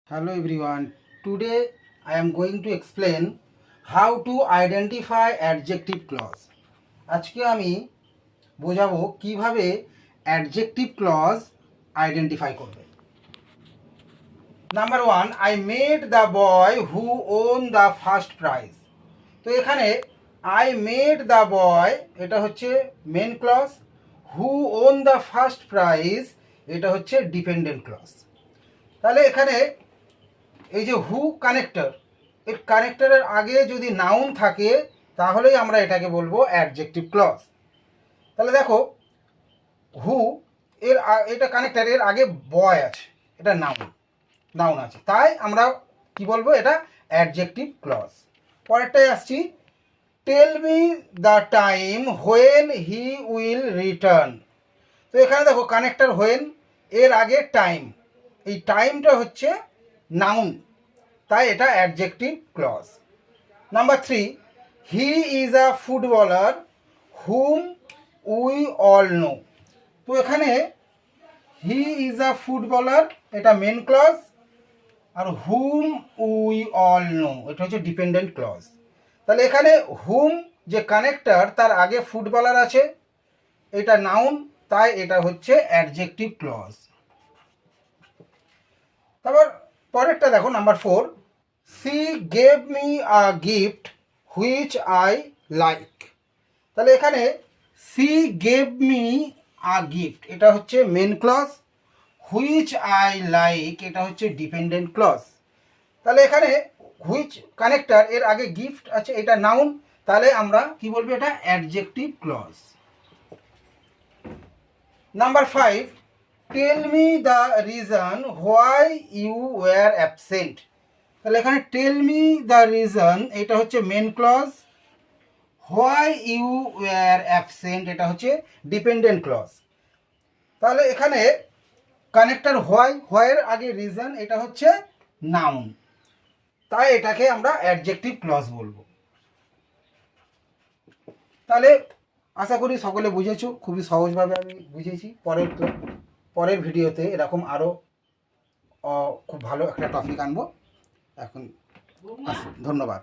Hello everyone. Today I am going to explain how to identify adjective clause. আজকে আমি বোঝাবো কিভাবে adjective clause identify করবে। Number 1, I made the boy who won the first prize. তো এখানে I made the boy এটা হচ্ছে main clause, who won the first prize এটা হচ্ছে ডিপেন্ডেন্ট ক্লজ। তাহলে এখানে এই যে হু কানেক্টর, এর কানেক্টরের আগে যদি নাউন থাকে তাহলেই আমরা এটাকে বলবো অ্যাডজেক্টিভ ক্লজ। তাহলে দেখো হু এর এটা কানেক্টর, এর আগে বয় আছে, এটা নাউন আছে, তাই আমরা কি বলবো, এটা অ্যাডজেক্টিভ ক্লজ। পরেরটায় আসছি, tell me the time when he will return. তো এখানে দেখো কানেক্টর হোয়েন, এর আগে টাইম, এই টাইমটা হচ্ছে নাউন, তাই এটা adjective clause. Number 3, he is a footballer whom we all know. তো এখানে হি ইজ আ ফুটবলার এটা মেন ক্লজ, আর হুম উই অল নো এটা হচ্ছে ডিপেন্ডেন্ট ক্লজ। তাহলে এখানে হুম যে কানেক্টর, তার আগে ফুটবলার আছে, এটা নাউন, তাই এটা হচ্ছে অ্যাডজেক্টিভ ক্লজ। তারপর পরেরটা দেখো, number 4, she gave me a gift which I like. তাহলে এখানে she gave me a gift এটা হচ্ছে main clause, which I like এটা হচ্ছে ডিপেন্ডেন্ট ক্লজ। তাহলে এখানে হুইচ কানেক্টর, এর আগে গিফট আছে, এটা নাউন, তাহলে আমরা কি বলবো, এটা adjective clause. Number 5, tell me the reason why you were absent. তাহলে এখানে টেল মি দ্য রিজন এটা হচ্ছে main clause, why you were absent এটা হচ্ছে ডিপেন্ডেন্ট ক্লজ। তাহলে এখানে কানেক্টর হোয়াইয়ের আগে রিজন এটা হচ্ছে নাউন, তাই এটাকে আমরা অ্যাডজেক্টিভ ক্লজ বলবো। তাহলে আশা করি সকলে বুঝেছো, খুবই সহজভাবে আমি বুঝেছি। পরের ভিডিওতে এরকম আরও খুব ভালো একটা টপিক আনবো। এখন ধন্যবাদ।